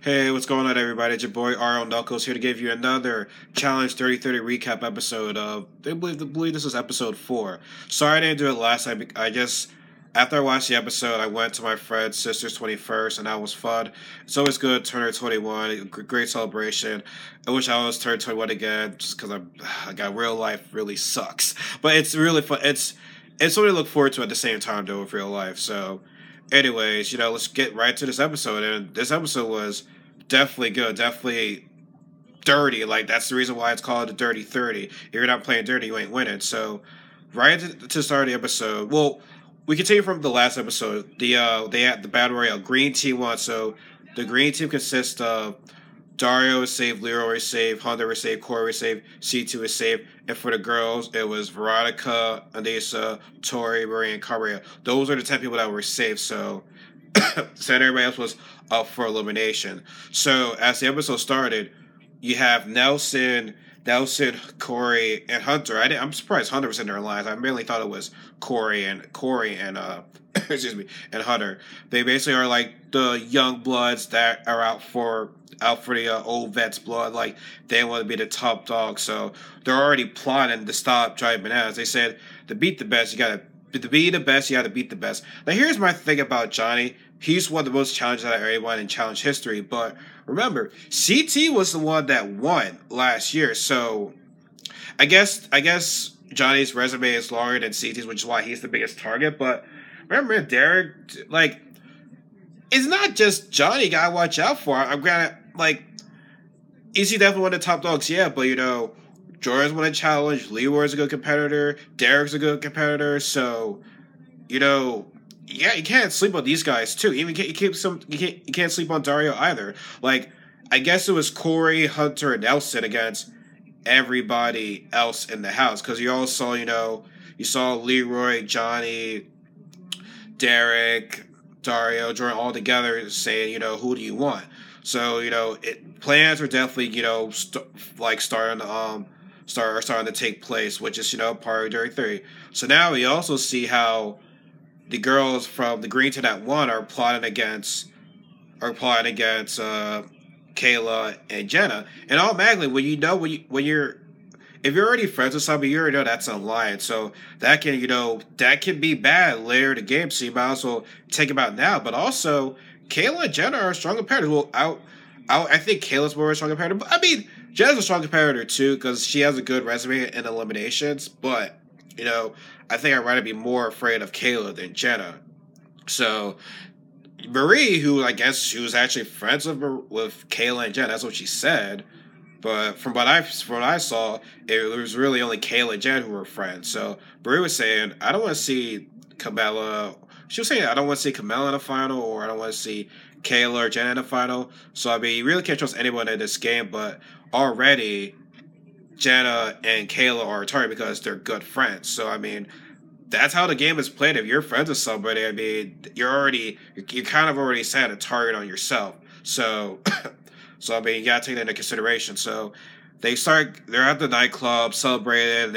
Hey, what's going on, everybody? It's your boy RL Knuckles here to give you another Challenge Dirty XXX recap episode of. I believe this is episode 4. Sorry I didn't do it last time. After I watched the episode, I went to my friend's sister's 21st, and that was fun. It's always good. Turn her 21, great celebration. I wish I was turned 21 again, just because I got real life really sucks. But it's really fun. It's something to look forward to at the same time, though, with real life. So, anyways, let's get right to this episode. And this episode was definitely good, definitely dirty. Like, that's the reason why it's called the Dirty 30. If you're not playing dirty, you ain't winning. So, right to start the episode, well, we continue from the last episode. They had the battle royale. Green team won. So, the green team consists of Dario is safe, Leroy is safe, Hunter is safe, Corey is safe, C2 is safe, and for the girls, it was Veronica, Anissa, Tori, Marie, and Caria. Those are the 10 people that were safe, so everybody else was up for elimination. So as the episode started, you have Nelson, Corey, and Hunter. I'm surprised Hunter was in their lines. I mainly thought it was Corey and excuse me, and Hunter. They basically are like the young bloods that are out for the old vets' blood. Like, they want to be the top dog, so they're already plotting to stop driving bananas. They said to beat the best, you gotta be the best. You gotta beat the best. Now, here's my thing about Johnny. He's won the most challenges out of everyone in challenge history, but remember, CT was the one that won last year, so I guess Johnny's resume is longer than CT's, which is why he's the biggest target. But remember, Derek, like, it's not just Johnny you gotta watch out for. I'm gonna, like, is he definitely one of the top dogs? Yeah, but Jordan's won a challenge, Leroy's a good competitor, Derek's a good competitor, so yeah, you can't sleep on these guys too. Even you can't sleep on Dario either. Like, I guess it was Corey, Hunter, and Nelson against everybody else in the house, because you all saw you saw Leroy, Johnny, Derek, Dario, Jordan all together saying who do you want. So plans are definitely starting to take place, which is part of Dirty 30. So now we also see how the girls from the green team that won are plotting against Kayla and Jenna. And automatically, if you're already friends with somebody, you already know that's an alliance. So that can be bad later in the game. So you might as well take them out now. But also, Kayla and Jenna are strong competitors. Well, I think Kayla's more of a strong competitor. But I mean, Jenna's a strong competitor too, because she has a good resume in eliminations. But I think I'd rather be more afraid of Kayla than Jenna. So Marie, who I guess she was actually friends with Kayla and Jenna, that's what she said. But from what I saw, it was really only Kayla and Jen who were friends. So Marie was saying, I don't want to see Camilla. She was saying, I don't want to see Camilla in the final, or I don't want to see Kayla or Jen in the final. So I mean, you really can't trust anyone in this game. But already, Jenna and Kayla are a target because they're good friends. So I mean, that's how the game is played. If you're friends with somebody, I mean, you kind of already set a target on yourself. So, I mean, you gotta take that into consideration. So they're at the nightclub celebrating.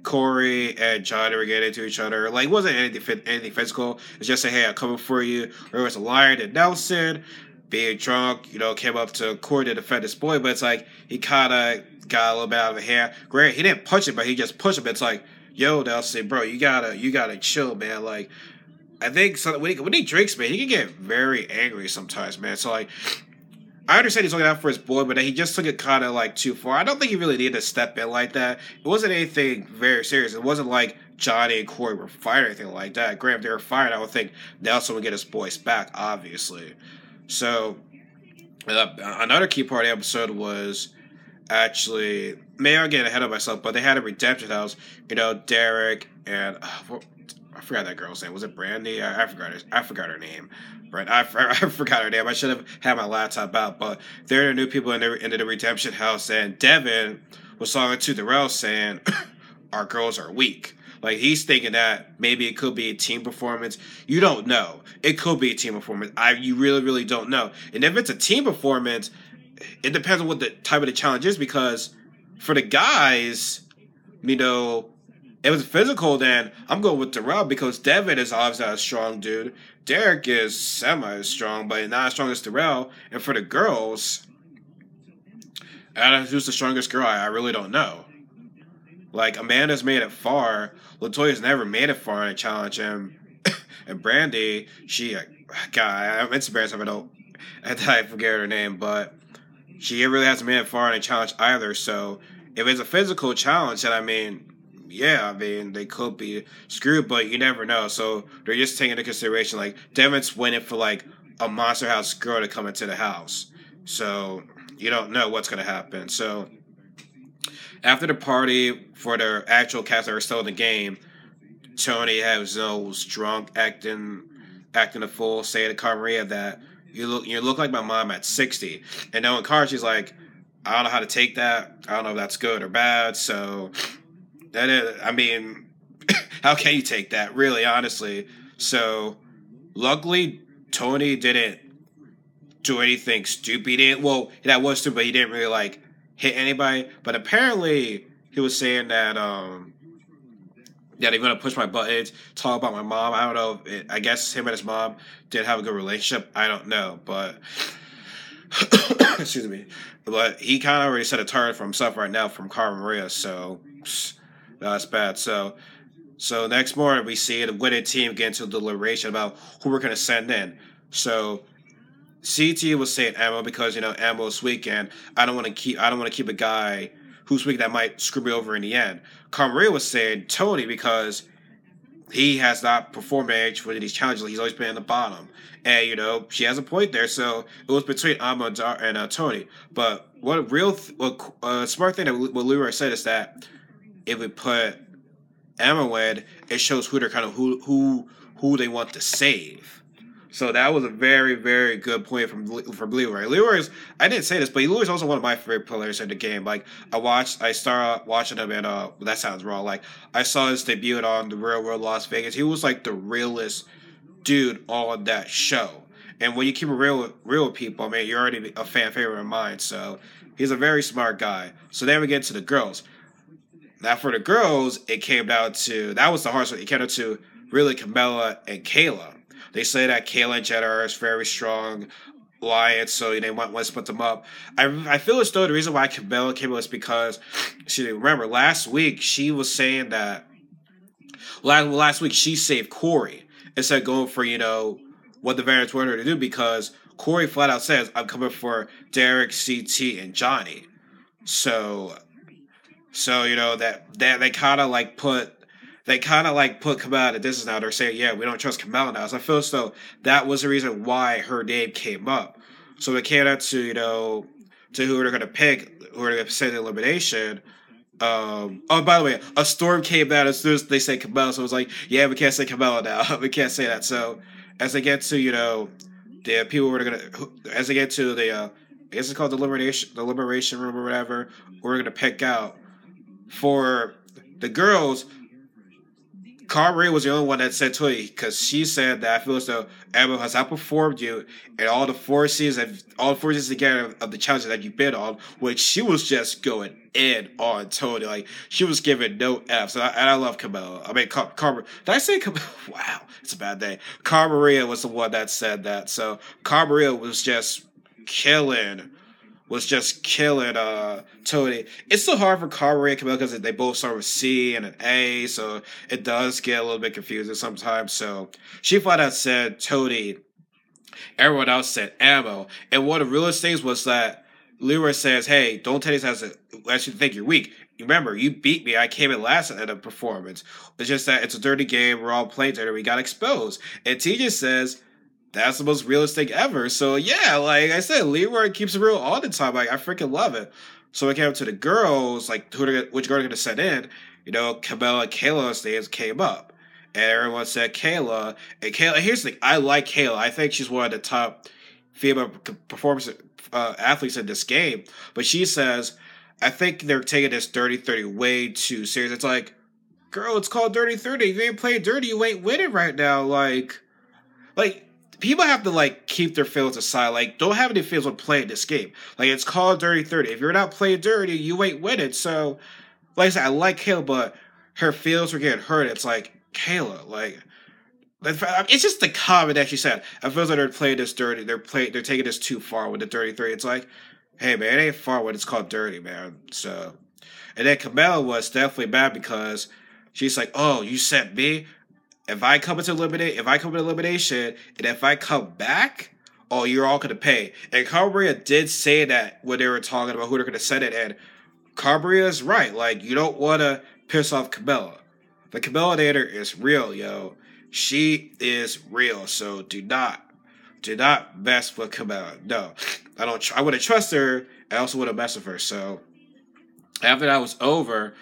Corey and Johnny were getting into each other. Like, it wasn't anything physical. It's just say, hey, I'm coming for you. Or it was a lion and Nelson being drunk, came up to Corey to defend his boy, but it's like he kind of got a little bit out of hand. Great, he didn't punch him, but he just pushed him. It's like, yo, Nelson, bro, you gotta chill, man. Like, I think when he drinks, man, he can get very angry sometimes, man. So like, I understand he's looking out for his boy, but he just took it kind of like too far. I don't think he really needed to step in like that. It wasn't anything very serious. It wasn't like Johnny and Corey were fighting or anything like that. Granted, if they were fighting, I would think Nelson would get his boys back, obviously. So another key part of the episode was actually, maybe I'm getting ahead of myself, but they had a redemption house. Derek and I forgot that girl's name. Was it Brandy? I forgot her name. Right, I forgot her name. I should have had my laptop out. But there are new people in the redemption house, and Devin was talking to Darrell saying, "Our girls are weak." Like, he's thinking that maybe it could be a team performance. You don't know. It could be a team performance. You really, really don't know. And if it's a team performance, it depends on what the type of the challenge is, because for the guys, if it's physical, then I'm going with Darrell, because Devin is obviously not a strong dude. Derek is semi-strong, but not as strong as Darrell. And for the girls, I don't know who's the strongest girl. I really don't know. Like, Amanda's made it far. Latoya's never made it far in a challenge. And Brandy, God, I'm embarrassed if I forget her name, but she really hasn't made it far in a challenge either. So, if it's a physical challenge, then they could be screwed, but you never know. So, they're just taking into consideration, like, Devin's waiting for, like, a Monster House girl to come into the house. So, you don't know what's going to happen. So, after the party for the actual cast that are still in the game, Tony was drunk, acting a fool, saying to Carmaria that you look like my mom at 60. And knowing Car, she's like, I don't know how to take that. I don't know if that's good or bad. So how can you take that, really, honestly? So, luckily, Tony didn't do anything stupid. That was stupid, but he didn't really, like, hit anybody. But apparently, he was saying that, that he's going to push my buttons, talk about my mom. I don't know. I guess him and his mom did have a good relationship. I don't know, but... excuse me. But he kind of already set a target for himself right now from Cara Maria, so... that's bad. So next morning, we see the winning team get into a deliberation about who we're going to send in. So... CT was saying Ammo because, Ammo's weak, and I don't want to keep a guy who's weak that might screw me over in the end. Maria was saying Tony because he has not performed at one of these challenges. He's always been in the bottom. And, she has a point there. So it was between Ammo and Tony. But a smart thing that what Leroy said is that if we put Ammo in, it shows who they're kind of who they want to save. So that was a very, very good point from Leroy. Leroy's, I didn't say this, but Leroy's also one of my favorite players in the game. Like, I started watching him and, that sounds wrong. Like, I saw his debut on The Real World Las Vegas. He was, like, the realest dude on that show. And when you keep it real with people, you're already a fan favorite of mine. So, he's a very smart guy. So then we get to the girls. Now, for the girls, it came down to, that was the hardest one. It came down to really Camilla and Kayla. They say that Kayla and Jetta are very strong alliance, so they want to split them up. I feel as though the reason why Camilla came up is because, remember, last week she was saying that, last week she saved Corey instead of going for, what the variants wanted her to do, because Corey flat out says, I'm coming for Derek, CT, and Johnny. So that they kind of like put Kamala at this is now. They're saying, yeah, we don't trust Kamala now. So I feel as though that was the reason why her name came up. So it came out to, to who they're going to pick, who are going to say the elimination. By the way, a storm came out as soon as they say Kamala. So it was like, yeah, we can't say Kamala now. We can't say that. So as they get to, the people who are going to, as they get to the, I guess it's called the liberation room or whatever, we're going to pick out for the girls. Carberry was the only one that said to me, because she said that I feel as though Emma has outperformed you in all the forces together of the challenges that you've been on, which she was just going in on Tony. Like, she was giving no F's. And I love Camilla. Carberry. Did I say Camilla? Wow, it's a bad day. Carberry was the one that said that. So Carberry was just killing Tony. It's so hard for Carberry and Camille because they both start with C and an A, so it does get a little bit confusing sometimes. So she flat out said Tony. Everyone else said Ammo. And one of the realest things was that Leroy says, hey, don't tell us as you think you're weak. Remember, you beat me. I came in last at a performance. It's just that it's a dirty game. We're all playing dirty. We got exposed. And TJ says, that's the most realist thing ever. So, yeah, like I said, Leroy keeps it real all the time. Like, I freaking love it. So, it came up to the girls, like, which girl they're going to send in. Camilla and Kayla's names came up. And everyone said Kayla. And Kayla, here's the thing. I like Kayla. I think she's one of the top female performance athletes in this game. But she says, I think they're taking this Dirty 30 way too serious. It's like, girl, it's called Dirty 30. If you ain't playing dirty, you ain't winning right now. Like, people have to, like, keep their feelings aside. Like, don't have any feelings when playing this game. Like, it's called Dirty 30. If you're not playing dirty, you ain't winning. So, like I said, I like Kayla, but her feelings were getting hurt. It's like, Kayla, it's just the comment that she said. I feel like they're playing this dirty. They're taking this too far with the 33. It's like, hey man, it ain't far when it's called dirty, man. So, and then Camilla was definitely mad because she's like, oh, you sent me. If I come into elimination, and if I come back, oh, you're all gonna pay. And Carbria did say that when they were talking about who they're gonna send it, and Carbria's right. Like, you don't want to piss off Camilla. The Camilla Nader is real, yo. She is real. So do not mess with Camilla. No, I don't. I wouldn't trust her. I also wouldn't mess with her. So after that was over,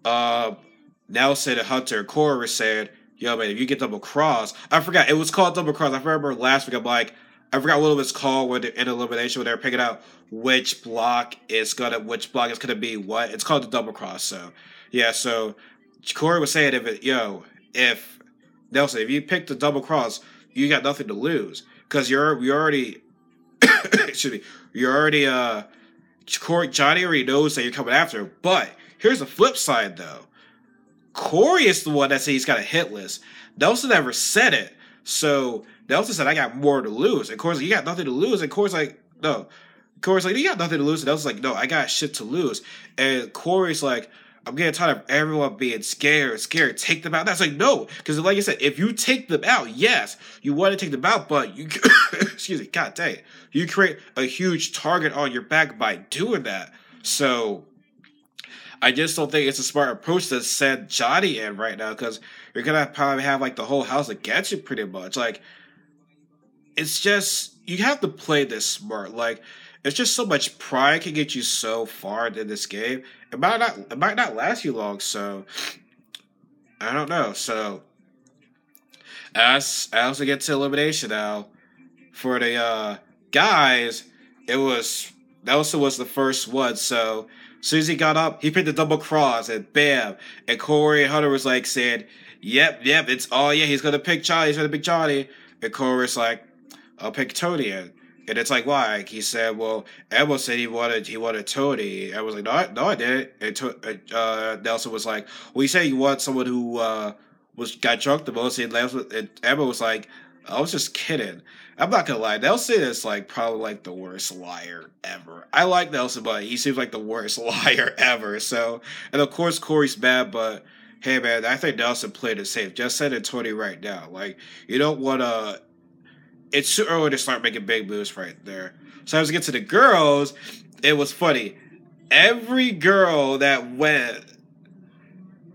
Nelson and Hunter and Cora said, "Yo, man, if you get double cross, I forgot it was called double cross. I remember last week. I'm like, I forgot what it was called when in elimination when they were picking out which block is gonna be what. It's called the double cross. So yeah, so." Corey was saying if Nelson, if you pick the double cross, you got nothing to lose because you're already excuse me, Johnny already knows that you're coming after him. But here's the flip side though. Corey is the one that said he's got a hit list. Nelson never said it. So Nelson said I got more to lose. And Corey's like, you got nothing to lose. And Corey's like, no. Corey's like, you got nothing to lose. And Nelson's like, no, I got shit to lose. And Corey's like, I'm getting tired of everyone being scared. Take them out. That's like, no. Because like I said, if you take them out, yes, you want to take them out, but you, excuse me, god dang it. You create a huge target on your back by doing that. So, I just don't think it's a smart approach to send Johnny in right now, because you're going to probably have, like, the whole house against you pretty much. Like, it's just, you have to play this smart. Like, it's just so much pride can get you so far in this game. It might not last you long, so I don't know. So as I also get to elimination now, for the guys, Nelson was the first one. So as soon as he got up, he picked the double cross and bam. And Corey and Hunter was like saying, Yep, it's he's gonna pick Johnny. And Corey's like, I'll pick Tony in. And it's like, why? He said, well, Emma said he wanted Tony. I was like, no, I didn't. And Nelson was like, well, you said you want someone who got drunk the most. And Emma was like, I was just kidding. I'm not gonna lie, Nelson is like probably like the worst liar ever. I like Nelson, but he seems like the worst liar ever. So, and of course Corey's bad, but hey man, I think Nelson played it safe. Just send it Tony right now. Like, you don't want to. It's too early to start making big moves right there. So as we get to the girls, it was funny. Every girl that went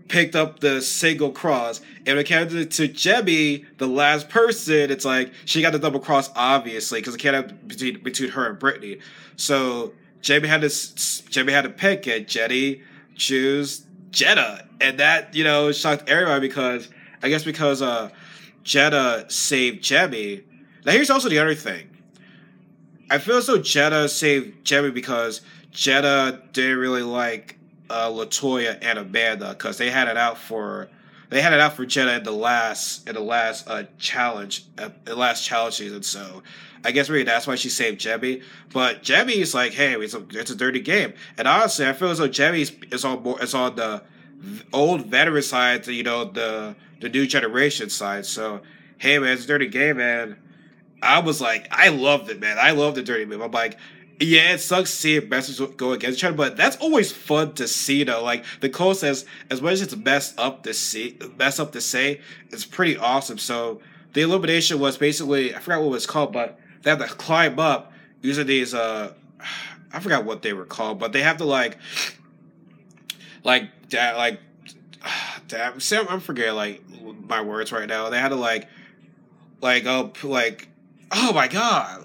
picked up the single cross. And when it came to Jemmy, the last person, it's like she got the double cross, obviously, because it can't have between her and Brittany. So Jemmy had to pick, and Jenny choose Jenna. And that, shocked everybody because Jenna saved Jemmy. Now, here's also the other thing. I feel as though Jenna saved Jemmy because Jenna didn't really like LaToya and Amanda because they had it out for Jenna in the last challenge season. So I guess maybe that's why she saved Jemmy. But Jemmy's like, hey, it's a dirty game. And honestly, I feel as though Jemmy is on the old veteran side to the new generation side. So hey man, it's a dirty game, man. I was like, I loved it, man. I loved the dirty move. I'm like, yeah, it sucks seeing messages go against each other, but that's always fun to see, though. Like Nicole says, as much as it's messed up to say, it's pretty awesome. So the elimination was basically, I forgot what it was called, but they have to climb up using these. I forgot what they were called, but they have to damn, Sam, I'm forgetting my words right now. They had to oh my god,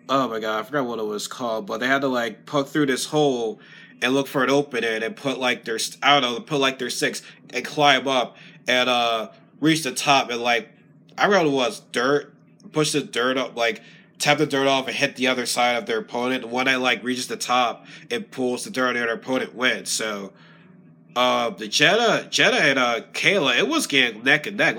oh my god, I forgot what it was called, but they had to poke through this hole and look for an opening and put their six and climb up and reach the top and I forgot what it was, dirt, push the dirt up, tap the dirt off and hit the other side of their opponent. The one that reaches the top and pulls the dirt on their opponent wins. So the Jenna and Kayla, it was getting neck and neck.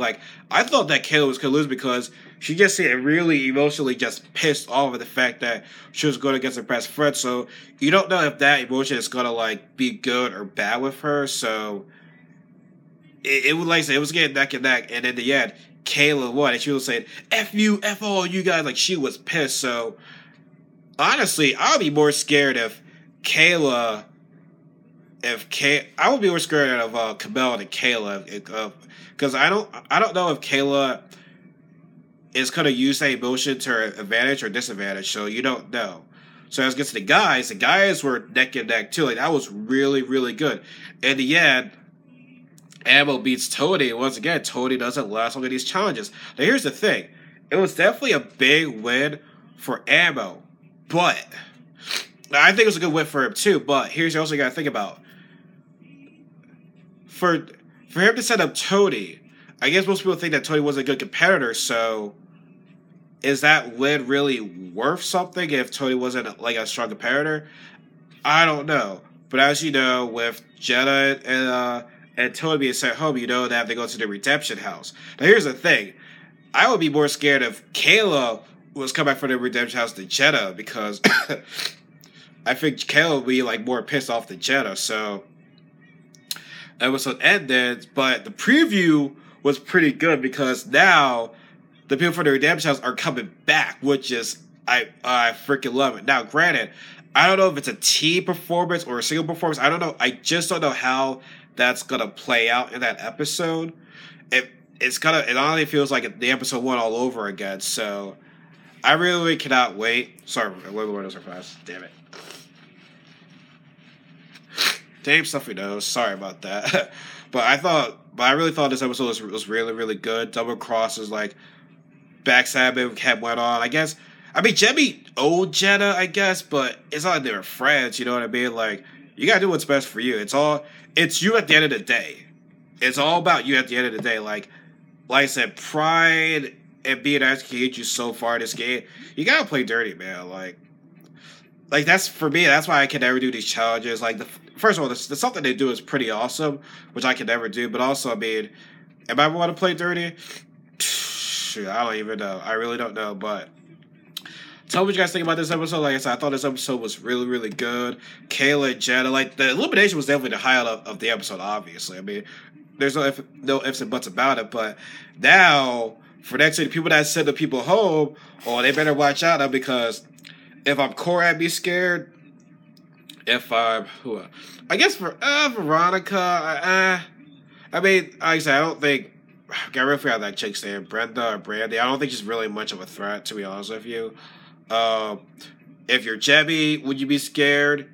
I thought that Kayla was gonna lose because she just seemed really emotionally just pissed off at the fact that she was going against her best friend. So you don't know if that emotion is gonna be good or bad with her. So it was like I said, it was getting neck and neck, and in the end, Kayla won, and she was saying, F you, F all you guys, like, she was pissed, so, honestly, I'll be more scared if Kayla, I would be more scared of Camille than Kayla, because I don't know if Kayla is going to use that emotion to her advantage or disadvantage, so you don't know. So as it gets to the guys were neck and neck too, like, that was really, really good. In the end, Ammo beats Tony. Once again, Tony doesn't last long in these challenges. Now, here's the thing. It was definitely a big win for Ammo. But, I think it was a good win for him too, but here's also you got to think about. For him to set up Tony, I guess most people think that Tony wasn't a good competitor, so is that win really worth something if Tony wasn't like a strong competitor? I don't know. But as you know, with Jenna and Tony being sent home, you know that they go to the redemption house. Now, here's the thing. I would be more scared if Kayla was coming back from the redemption house than Jenna, because I think Kayla would be like more pissed off than Jenna. So, episode ended, but the preview was pretty good because now the people from the redemption house are coming back, which is, I freaking love it. Now, granted, I don't know if it's a team performance or a single performance. I don't know. I just don't know how that's gonna play out in that episode. It honestly feels like the episode 1 all over again. So I really cannot wait. Sorry, those are fast. Damn it. Damn stuffy nose. Sorry about that. But I really thought this episode was really, really good. Double crosses, like backstabbing kept went on. I mean, Jemmy owed Jenna, I guess, but it's not like they were friends, you know what I mean? Like, you gotta do what's best for you. It's you at the end of the day. It's all about you at the end of the day. Like I said, pride and being asked can get you so far in this game. You gotta play dirty, man. Like that's, for me, that's why I can never do these challenges. Like, first of all, the stuff that they do is pretty awesome, which I can never do, but also, I mean, am I ever want to play dirty? Shoot, I don't even know. I really don't know, but tell me what you guys think about this episode. Like I said, I thought this episode was really, really good. Kayla and Jenna, like, the elimination was definitely the highlight of the episode, obviously. I mean, there's no ifs and buts about it, but now, for next week, the people that send the people home, they better watch out now, because if I'm Corey, I'd be scared. If I'm I guess for Veronica, I mean, like I said, I don't think, I really forgot that chick's name, Brenda or Brandy. I don't think she's really much of a threat, to be honest with you. If you're Jebby, would you be scared?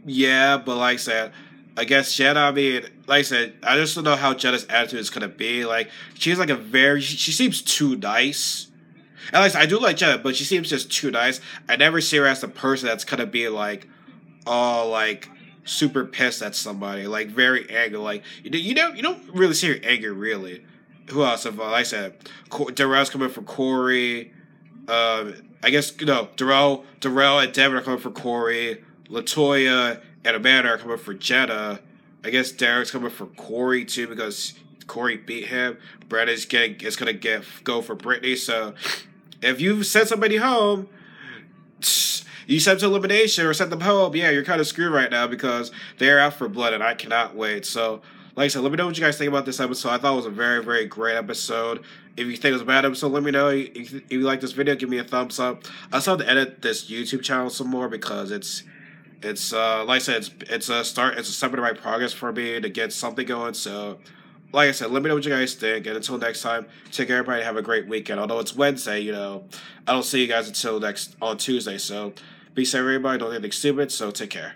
Yeah, but like I said, I guess Jenna, I mean, like I said, I just don't know how Jenna's attitude is going to be. Like, she's like she seems too nice. And like I said, I do like Jenna, but she seems just too nice. I never see her as the person that's going to be like, like, super pissed at somebody, like, very angry. Like, you don't really see her angry, really. Who else? Like I said, Darrell's coming for Corey. I guess, Darrell and Devin are coming for Corey. Latoya and Amanda are coming for Jenna. I guess Derek's coming for Corey too, because Corey beat him. Brett is going to go for Brittany. So if you send somebody home, you send them to elimination or send them home, yeah, you're kind of screwed right now, because they're out for blood, and I cannot wait. So, like I said, let me know what you guys think about this episode. I thought it was a very, very great episode. If you think it was a bad episode, let me know. If you like this video, give me a thumbs up. I still have to edit this YouTube channel some more, because it's like I said, it's a step in the right progress for me to get something going. So, like I said, let me know what you guys think. And until next time, take care, everybody. Have a great weekend. Although it's Wednesday, I don't see you guys until on Tuesday. So, be safe, everybody. Don't do anything stupid. So, take care.